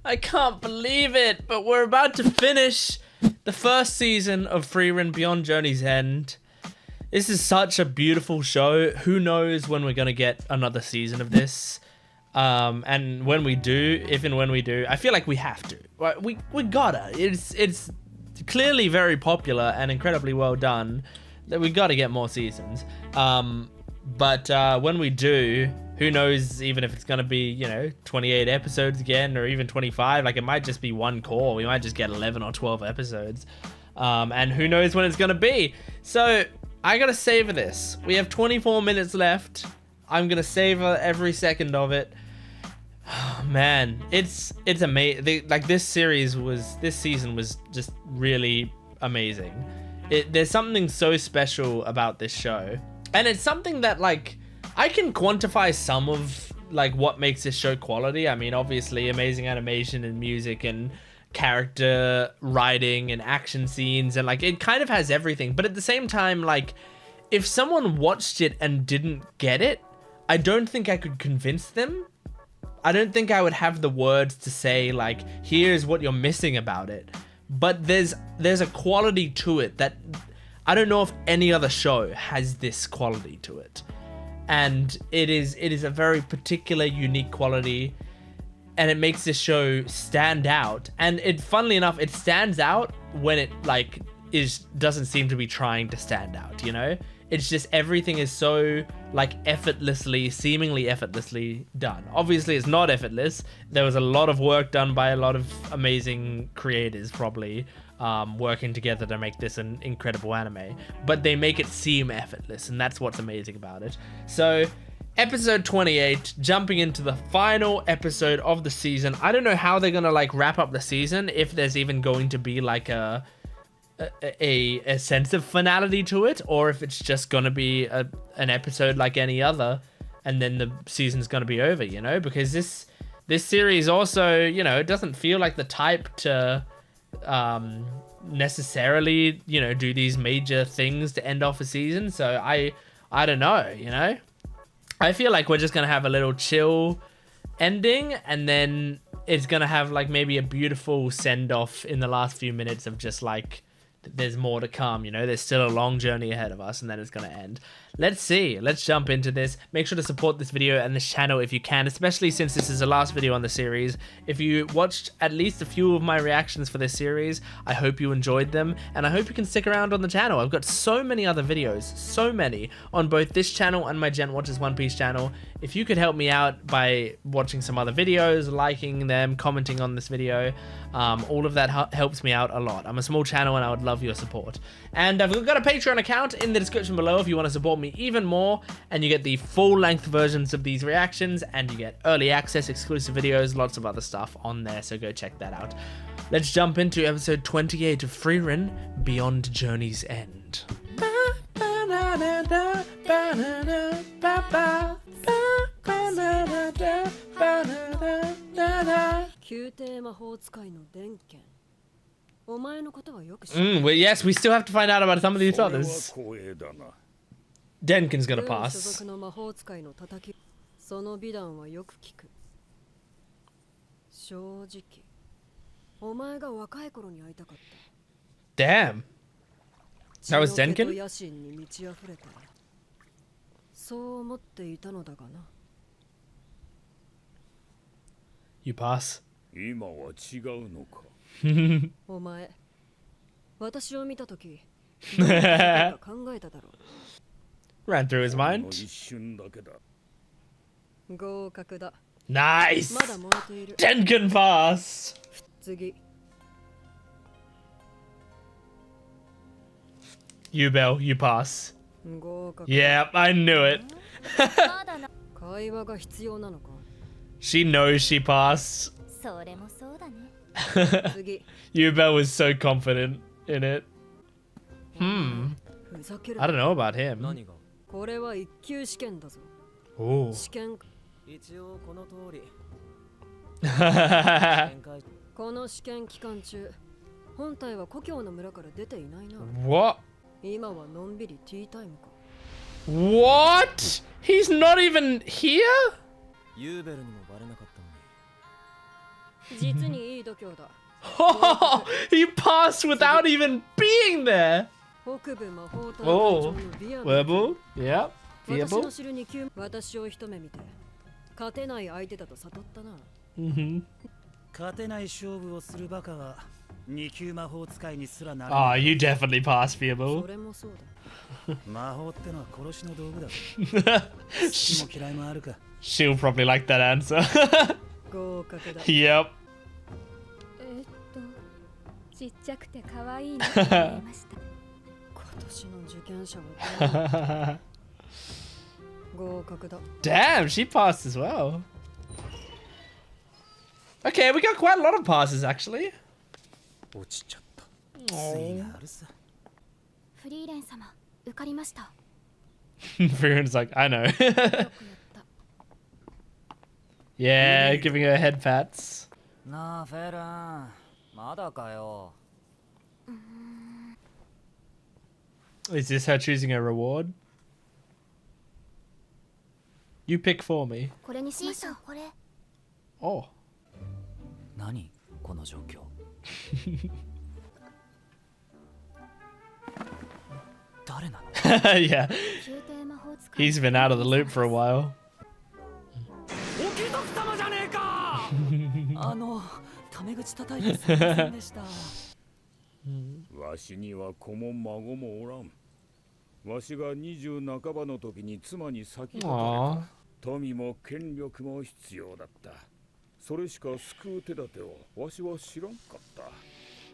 I can't believe it, but we're about to finish the first season of Frieren Beyond Journey's End. This is such a beautiful show. Who knows when we're going to get another season of this? And when we do, if and when we do, I feel like we have to. We gotta. It's clearly very popular and incredibly well done. That we gotta get more seasons. But when we do, who knows even if it's gonna be, you know, 28 episodes again or even 25. Like, it might just be one core. We might just get 11 or 12 episodes. And who knows when it's gonna be. So I gotta savor this. We have 24 minutes left. I'm gonna savor every second of it. Oh, man, it's amazing. Like, this season was just really amazing. There's something so special about this show, and it's something that, like, I can quantify some of, like, what makes this show quality. I mean, obviously amazing animation and music and character writing and action scenes, and, like, it kind of has everything. But at the same time, like, if someone watched it and didn't get it, I don't think I could convince them. I don't think I would have the words to say, like, here's what you're missing about it. But there's a quality to it that I don't know if any other show has this quality to it. And it is a very particular, unique quality, and it makes this show stand out. And funnily enough, it stands out when it, like, doesn't seem to be trying to stand out, you know? It's just everything is so, like, seemingly effortlessly done. Obviously, it's not effortless. There was a lot of work done by a lot of amazing creators, probably, working together to make this an incredible anime. But they make it seem effortless, and that's what's amazing about it. So, episode 28, jumping into the final episode of the season. I don't know how they're gonna, like, wrap up the season, if there's even going to be, like, a sense of finality to it, or if it's just gonna be an episode like any other, and then the season's gonna be over, you know? Because this series also, you know, it doesn't feel like the type to necessarily, you know, do these major things to end off a season. So I don't know, you know? I feel like we're just gonna have a little chill ending, and then it's gonna have, like, maybe a beautiful send-off in the last few minutes of just, like, there's more to come, you know? There's still a long journey ahead of us, and then it's gonna end. Let's see. Let's jump into this. Make sure to support this video and this channel if you can, especially since this is the last video on the series. If you watched at least a few of my reactions for this series, I hope you enjoyed them, and I hope you can stick around on the channel. I've got so many other videos, so many, on both this channel and my Gent Watches One Piece channel. If you could help me out by watching some other videos, liking them, commenting on this video, all of that helps me out a lot. I'm a small channel, and I would love your support. And I've got a Patreon account in the description below if you want to support me even more, and you get the full-length versions of these reactions, and you get early access, exclusive videos, lots of other stuff on there, so go check that out. Let's jump into episode 28 of Frieren Beyond Journey's End. Well, yes, we still have to find out about some of these others. Denkin's gonna pass. Damn. That was Denkin? You pass. Ran through his mind. Nice! Denkin pass! Ubel, you pass. Yep, I knew it. She knows she passed. Ubel was so confident in it. I don't know about him. Oh. What? What? He's not even here? Oh, he passed without even being there. Oh, wirbel. Yep. Wirbel. Mm-hmm. Oh, you definitely passed, Fiable. She'll probably like that answer. Yep. Damn, she passed as well. Okay, we got quite a lot of passes actually. Friren's like, I know. Yeah, giving her head pats. Is this her choosing a reward? You pick for me. Oh. Yeah. He's been out of the loop for a while. Aww.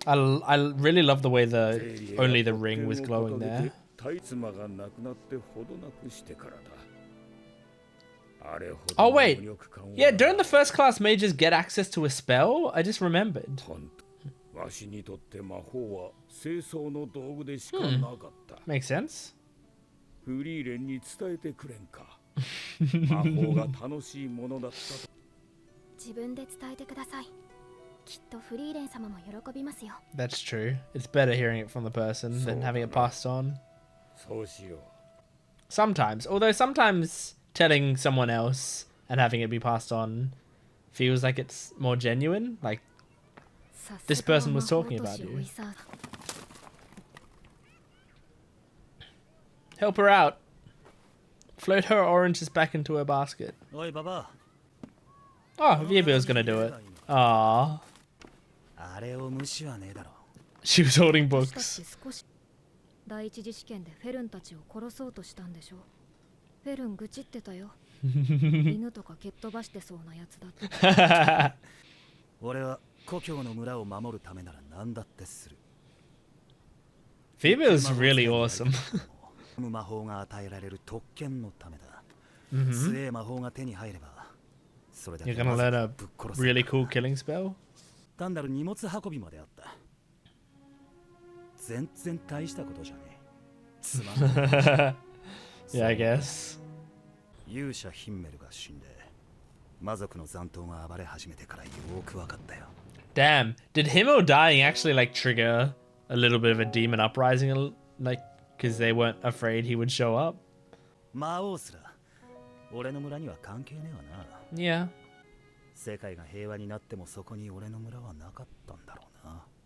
I really love the way only the ring was glowing there. Oh wait, yeah, don't the first class mages get access to a spell? I just remembered. Makes sense. That's true. It's better hearing it from the person than having it passed on. Sometimes, although sometimes telling someone else and having it be passed on feels like it's more genuine, like this person was talking about you. Help her out. Float her oranges back into her basket. Oh, Wirbel's gonna do it. Aww. She was holding books. Wirbel's really awesome. You're gonna learn a really cool killing spell? Yeah, I guess. Damn, did Himmel dying actually like trigger a little bit of a demon uprising, like because they weren't afraid he would show up? Yeah.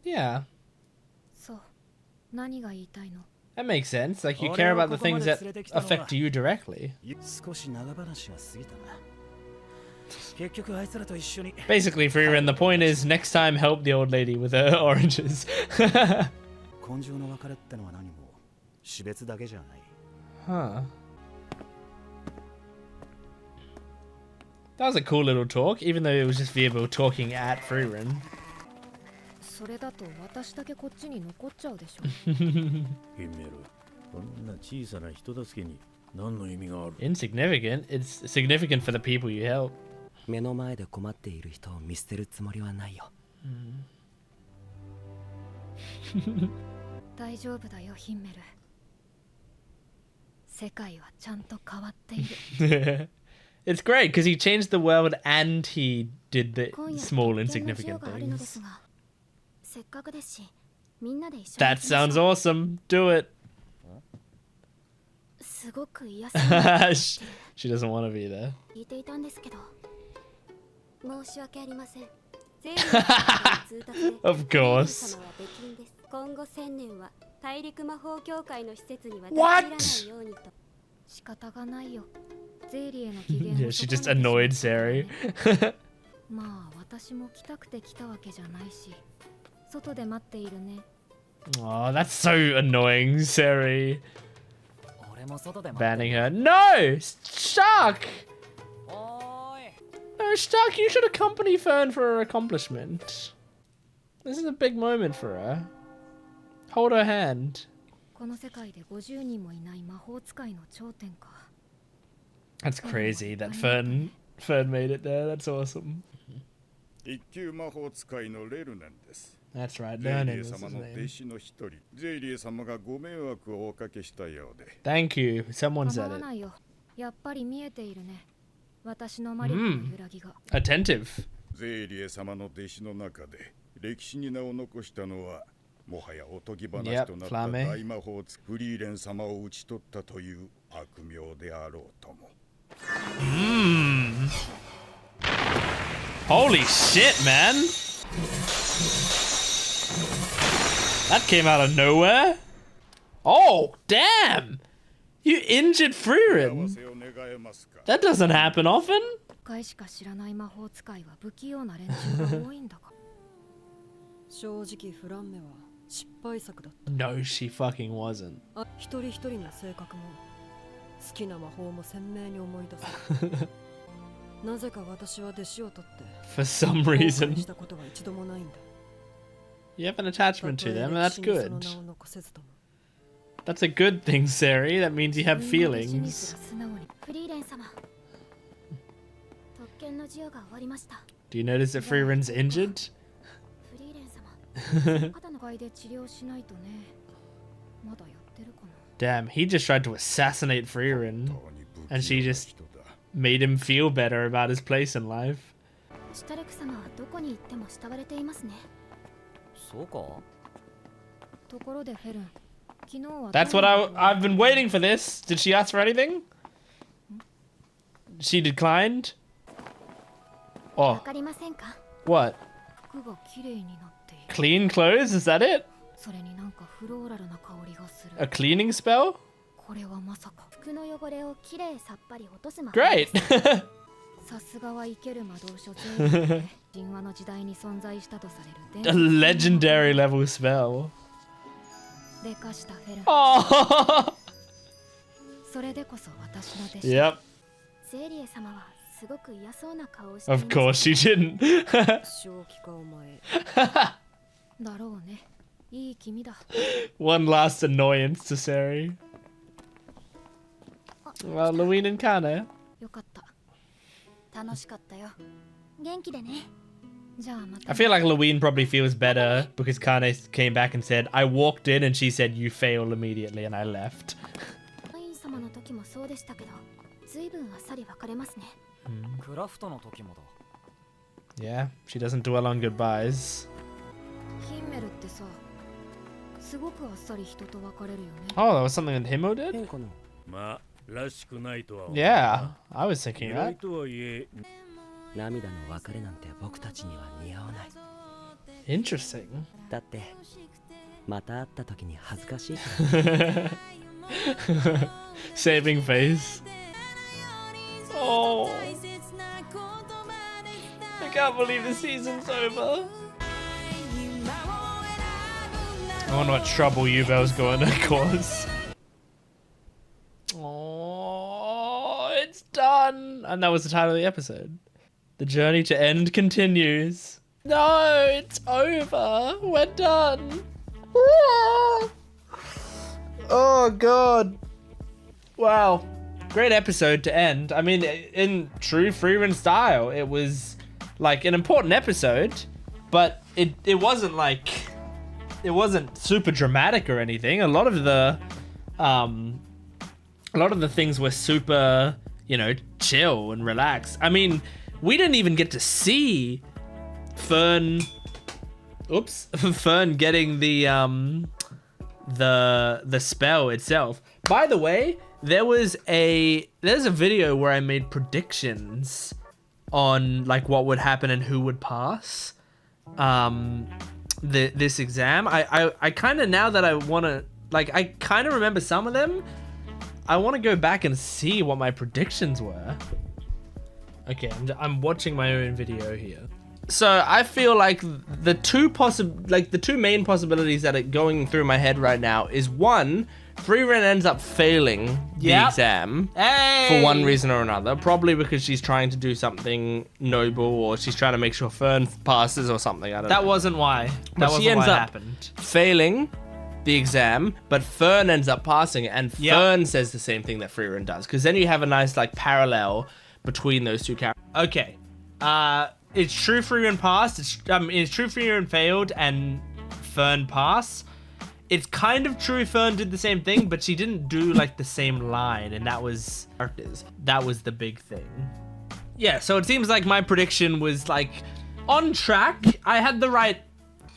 Yeah. That makes sense. Like, you care about the things that affect you directly. Basically, Frieren, the point is, next time help the old lady with her oranges. Huh. That was a cool little talk, even though it was just Wirbel talking at Frieren. Insignificant? It's significant for the people you help. It's great because he changed the world and he did the small insignificant things. That sounds awesome. Do it. She doesn't want to be there. Of course. What? Yeah, she just annoyed Serie. Oh, that's so annoying, Serie. Banning her. No! Shark! No, Shark, you should accompany Fern for her accomplishment. This is a big moment for her. Hold her hand. That's crazy that Fern made it there. That's awesome. That's right, learning is his name. Thank you, someone said it. Attentive. Yep, Flame. Holy shit, man! That came out of nowhere. Oh, damn! You injured Frieren. That doesn't happen often. No, she fucking wasn't. For some reason. You have an attachment to them, and that's good. That's a good thing, Serie. That means you have feelings. Do you notice that Frieren's injured? Damn, he just tried to assassinate Frieren, and she just made him feel better about his place in life. That's what I've been waiting for this. Did she ask for anything? She declined? Oh. What? Clean clothes? Is that it? A cleaning spell? Great! A legendary level spell. Oh! Yep. Of course she didn't. One last annoyance to Serie. Well, Louine and Kane. I feel like Louine probably feels better because Kane came back and said, I walked in and she said, you failed immediately, and I left. Yeah, she doesn't dwell on goodbyes. Oh, that was something that Himmel did? Yeah, I was thinking that. Interesting. Saving face. Oh, I can't believe the season's over. I wonder what trouble ubel's going to cause. Oh, it's done. And that was the title of the episode. The journey to end continues. No, it's over. We're done. Oh, God. Wow. Great episode to end. I mean, in true Frieren style, it was like an important episode, but it wasn't like, it wasn't super dramatic or anything. A lot of the things were super, you know, chill and relaxed. I mean, we didn't even get to see Fern getting the spell itself. By the way, there's a video where I made predictions on like what would happen and who would pass. this exam. I kind of, now that I want to, like, I kind of remember some of them. I want to go back and see what my predictions were. Okay, I'm watching my own video here. So I feel like the two main possibilities that are going through my head right now is, one, Frieren ends up failing the exam for one reason or another, probably because she's trying to do something noble, or she's trying to make sure Fern passes or something. I don't know. That wasn't why. That wasn't what happened. Failing the exam, but Fern ends up passing, and Fern says the same thing that Frieren does, because then you have a nice like parallel between those two characters. Okay, it's true Frieren passed. It's true Frieren failed and Fern passed. It's kind of true Fern did the same thing, but she didn't do like the same line, and that was the big thing. Yeah, so it seems like my prediction was like on track. I had the right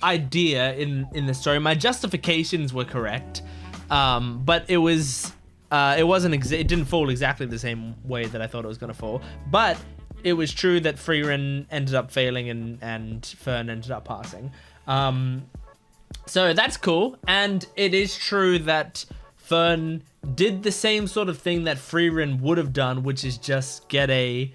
idea in the story. My justifications were correct, but it didn't fall exactly the same way that I thought it was gonna fall. But it was true that Frieren ended up failing and Fern ended up passing. So that's cool, and it is true that Fern did the same sort of thing that Frieren would have done, which is just get a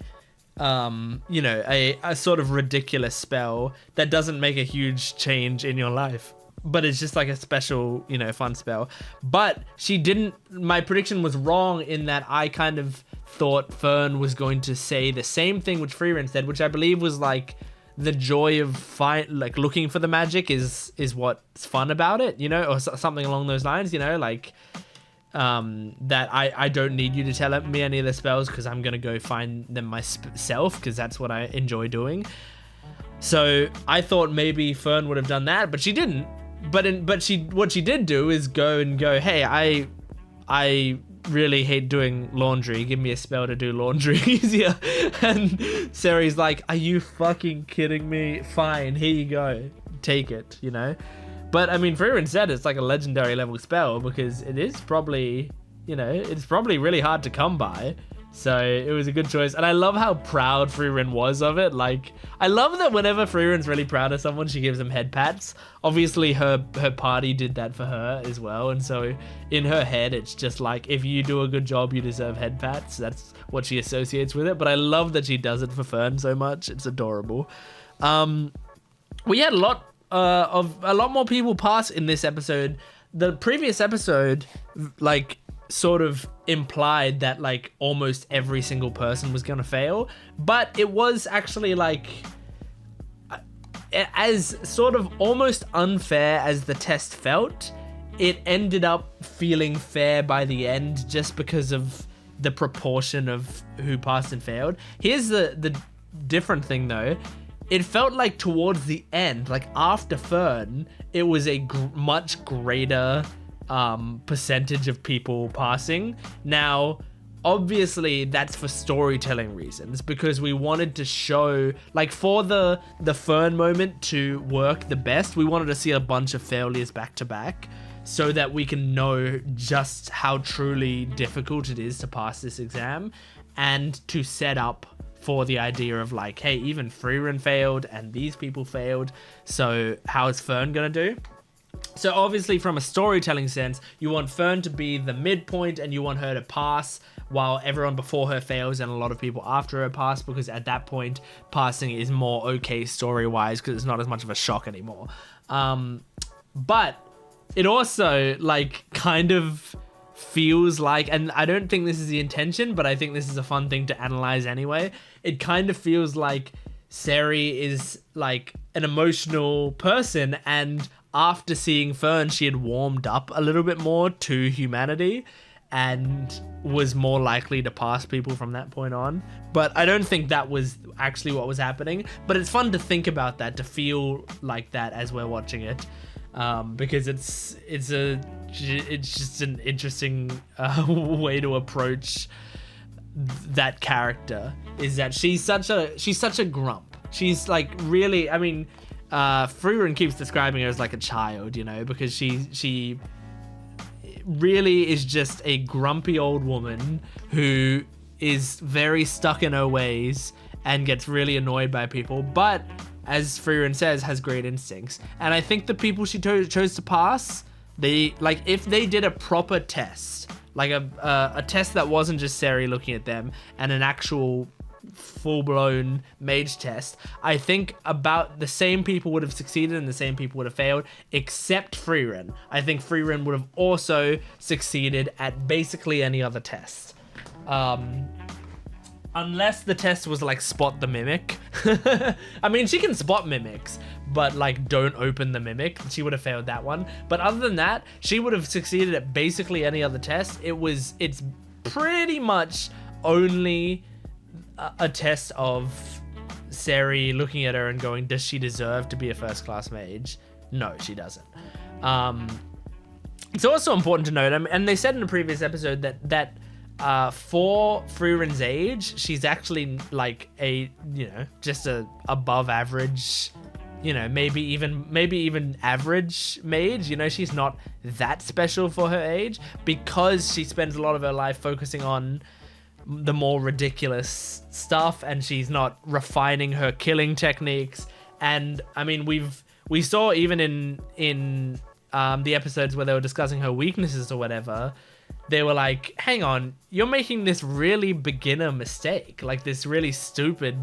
sort of ridiculous spell that doesn't make a huge change in your life, but it's just like a special, fun spell. But she didn't. My prediction was wrong in that I kind of thought Fern was going to say the same thing which Frieren said, which I believe was like, the joy of looking for the magic is what's fun about it, or something along those lines, that I don't need you to tell me any of the spells because I'm gonna go find them myself, because that's what I enjoy doing. So I thought maybe Fern would have done that, but she didn't. But what she did do is go, hey, I really hate doing laundry. Give me a spell to do laundry easier. And Serie's like, are you fucking kidding me? Fine, here you go. Take it, But I mean, Frieren said it's like a legendary level spell because it is probably, it's probably really hard to come by. So it was a good choice. And I love how proud Frieren was of it. Like, I love that whenever Frieren's really proud of someone, she gives them head pats. Obviously, her party did that for her as well. And so in her head, it's just like, if you do a good job, you deserve head pats. That's what she associates with it. But I love that she does it for Fern so much. It's adorable. We had a lot more people pass in this episode. The previous episode, sort of implied that almost every single person was gonna fail, but it was actually as sort of almost unfair as the test felt, it ended up feeling fair by the end just because of the proportion of who passed and failed. Here's the different thing though. It felt like towards the end, after Fern, it was a much greater percentage of people passing. Now, obviously, that's for storytelling reasons, because we wanted to show, for the Fern moment to work the best, we wanted to see a bunch of failures back to back, so that we can know just how truly difficult it is to pass this exam, and to set up for the idea of hey, even Frieren failed and these people failed, so how is Fern gonna do? So obviously from a storytelling sense, you want Fern to be the midpoint and you want her to pass while everyone before her fails and a lot of people after her pass, because at that point passing is more okay story-wise because it's not as much of a shock anymore. But it also kind of feels like, and I don't think this is the intention, but I think this is a fun thing to analyze anyway, it kind of feels like Serie is an emotional person, and after seeing Fern, she had warmed up a little bit more to humanity and was more likely to pass people from that point on. But I don't think that was actually what was happening. But it's fun to think about that, to feel like that as we're watching it, because it's just an interesting way to approach that character. Is that she's such a grump. She's really, I mean, Frieren keeps describing her as a child, because she really is just a grumpy old woman who is very stuck in her ways and gets really annoyed by people. But as Frieren says, has great instincts. And I think the people she chose to pass, they like if they did a proper test, like a test that wasn't just Serie looking at them and an actual full-blown mage test, I think about the same people would have succeeded and the same people would have failed, except Frieren. I think Frieren would have also succeeded at basically any other test. Unless the test was like spot the mimic. I mean, she can spot mimics, but like don't open the mimic. She would have failed that one. But other than that, she would have succeeded at basically any other test. It's pretty much only a test of Serie looking at her and going, does she deserve to be a first class mage? No, she doesn't. It's also important to note, and they said in a previous episode that for Frieren's age, she's actually like a, just a above average, maybe even average mage. She's not that special for her age because she spends a lot of her life focusing on the more ridiculous stuff, and she's not refining her killing techniques. And I mean, we saw even in the episodes where they were discussing her weaknesses or whatever, they were like, hang on, you're making this really beginner mistake, like this really stupid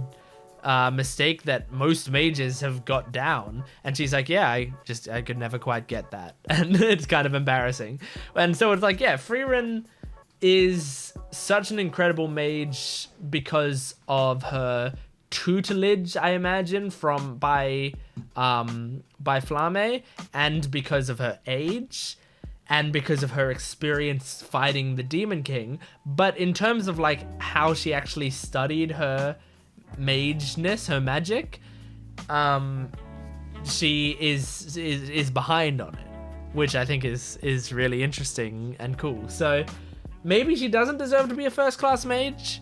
mistake that most mages have got down. And she's like, yeah, I could never quite get that. And it's kind of embarrassing. And so it's like, yeah, Frieren is such an incredible mage because of her tutelage, I imagine, by Flamme, and because of her age, and because of her experience fighting the Demon King. But in terms of like how she actually studied her mageness, her magic, she is behind on it, which I think is really interesting and cool. So maybe she doesn't deserve to be a first class mage.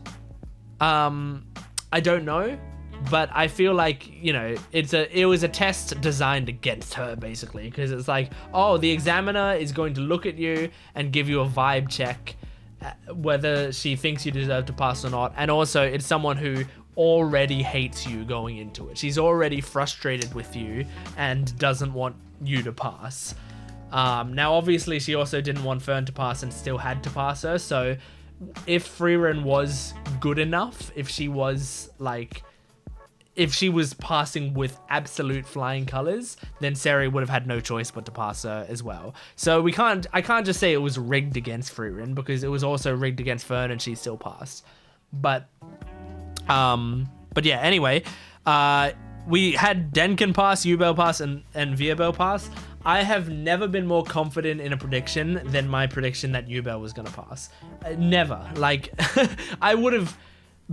I don't know, but I feel like, it was a test designed against her, basically, because it's like, oh, the examiner is going to look at you and give you a vibe check whether she thinks you deserve to pass or not. And also, it's someone who already hates you going into it. She's already frustrated with you and doesn't want you to pass. Now, obviously, she also didn't want Fern to pass and still had to pass her. So if Frieren was good enough, if she was passing with absolute flying colors, then Serie would have had no choice but to pass her as well. So I can't just say it was rigged against Frieren, because it was also rigged against Fern and she still passed. But yeah, anyway, we had Denken pass, ubel pass, and wirbel pass. I have never been more confident in a prediction than my prediction that ubel was going to pass. Never. Like, I would have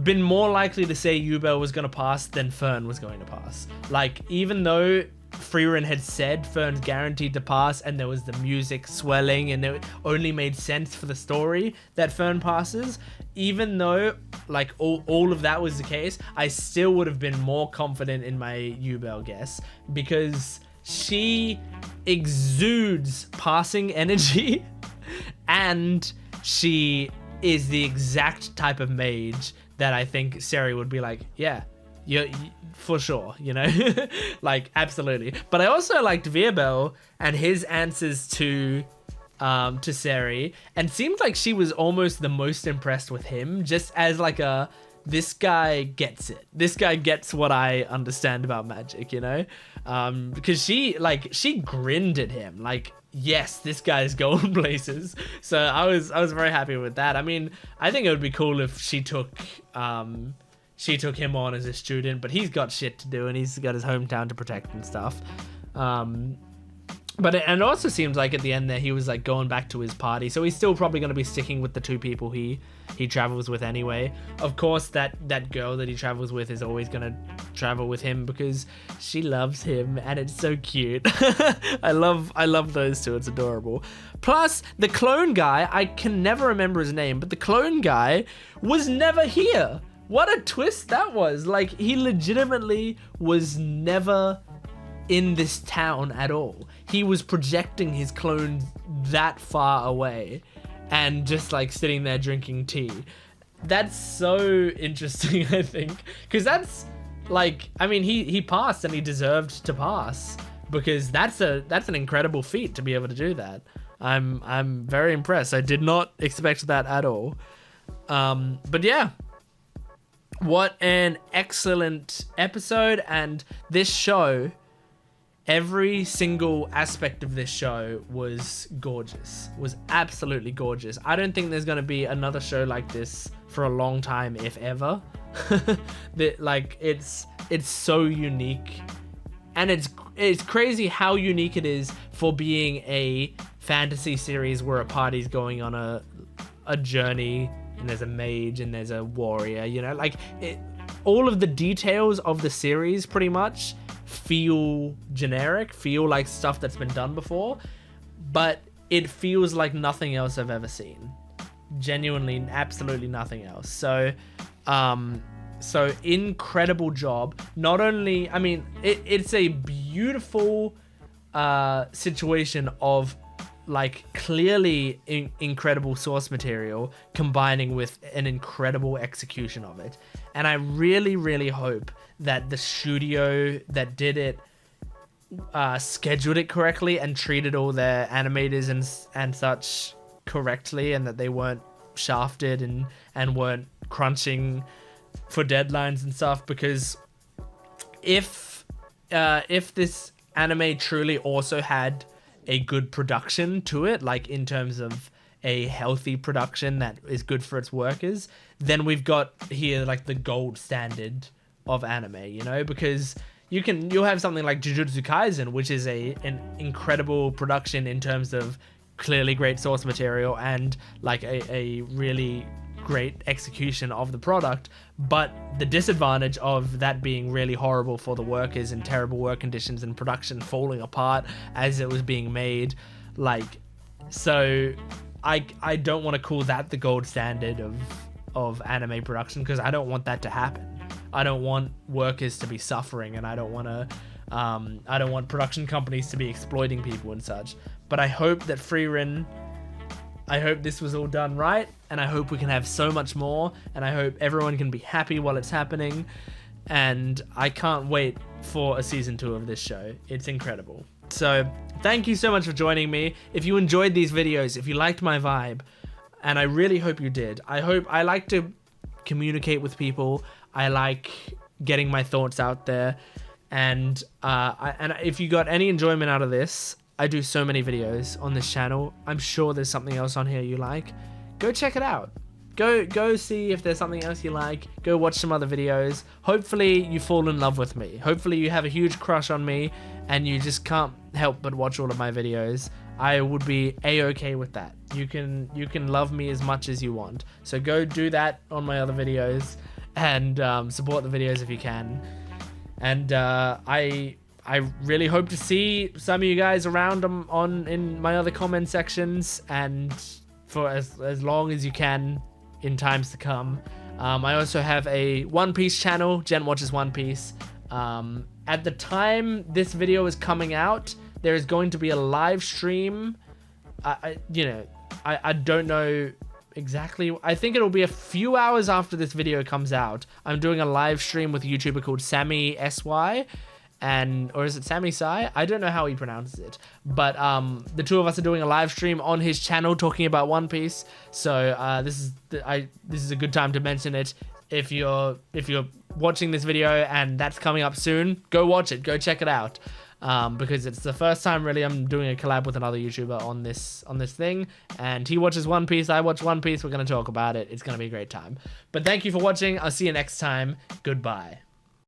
been more likely to say ubel was going to pass than Fern was going to pass. Like, even though Frieren had said Fern's guaranteed to pass and there was the music swelling and it only made sense for the story that Fern passes, even though like all of that was the case, I still would have been more confident in my ubel guess, because she exudes passing energy and she is the exact type of mage that I think Serie would be like, yeah, you for sure, like, absolutely. But I also liked wirbel and his answers to Serie, and seemed like she was almost the most impressed with him, just as like this guy gets it. This guy gets what I understand about magic, because she grinned at him like, yes, this guy's going places. So I was very happy with that. I mean, I think it would be cool if she took him on as a student, but he's got shit to do and he's got his hometown to protect and stuff. But it also seems like at the end there he was like going back to his party, so he's still probably going to be sticking with the two people he travels with anyway. Of course, that girl that he travels with is always going to travel with him because she loves him, and it's so cute. I love those two. It's adorable. Plus, the clone guy, I can never remember his name, but the clone guy was never here. What a twist that was. Like, he legitimately was never in this town at all. He was projecting his clone that far away and just like sitting there drinking tea. That's so interesting, I think, because like, I mean, he passed and he deserved to pass, because that's an incredible feat to be able to do that. I'm very impressed. I did not expect that at all. But yeah, what an excellent episode. And this show, every single aspect of this show was gorgeous, was absolutely gorgeous. I don't think there's going to be another show like this for a long time, if ever. Like, it's so unique, and it's crazy how unique it is for being a fantasy series where a party's going on a journey, and there's a mage and there's a warrior, you know, like all of the details of the series pretty much feel generic, feel like stuff that's been done before, but it feels like nothing else I've ever seen. Genuinely, absolutely nothing else. So incredible job. Not only, I mean, it's a beautiful situation of, like, clearly incredible source material combining with an incredible execution of it. And I really, really hope that the studio that did it scheduled it correctly and treated all their animators and such correctly, and that they weren't shafted and weren't crunching for deadlines and stuff. Because if this anime truly also had a good production to it, like in terms of a healthy production that is good for its workers, then we've got here like the gold standard of anime, you know, because you'll have something like Jujutsu Kaisen, which is an incredible production in terms of clearly great source material and like a really great execution of the product, but the disadvantage of that being really horrible for the workers and terrible work conditions and production falling apart as it was being made. Like, so I don't want to call that the gold standard of anime production, because I don't want that to happen. I don't want workers to be suffering, and I don't want production companies to be exploiting people and such. But I hope that I hope this was all done right, and I hope we can have so much more, and I hope everyone can be happy while it's happening, and I can't wait for a season 2 of this show. It's incredible. So thank you so much for joining me. If you enjoyed these videos, if you liked my vibe, and I really hope you did, I like to communicate with people. I like getting my thoughts out there, and if you got any enjoyment out of this, I do so many videos on this channel. I'm sure there's something else on here you like. Go check it out. Go see if there's something else you like. Go watch some other videos. Hopefully you fall in love with me. Hopefully you have a huge crush on me and you just can't help but watch all of my videos. I would be a-okay with that. You can love me as much as you want. So go do that on my other videos and support the videos if you can. And I really hope to see some of you guys around in my other comment sections, and for as long as you can in times to come. I also have a One Piece channel, Gent Watches One Piece. At the time this video is coming out, there is going to be a live stream. I don't know exactly. I think it'll be a few hours after this video comes out. I'm doing a live stream with a YouTuber called Sammy SY. Or is it Sammy Sai? I don't know how he pronounces it, but the two of us are doing a live stream on his channel talking about One Piece. So this is a good time to mention it. If you're watching this video and that's coming up soon, go watch it, go check it out, because it's the first time really I'm doing a collab with another YouTuber on this thing, and he watches One Piece, I watch One Piece. We're gonna talk about it. It's gonna be a great time. But thank you for watching. I'll see you next time. Goodbye.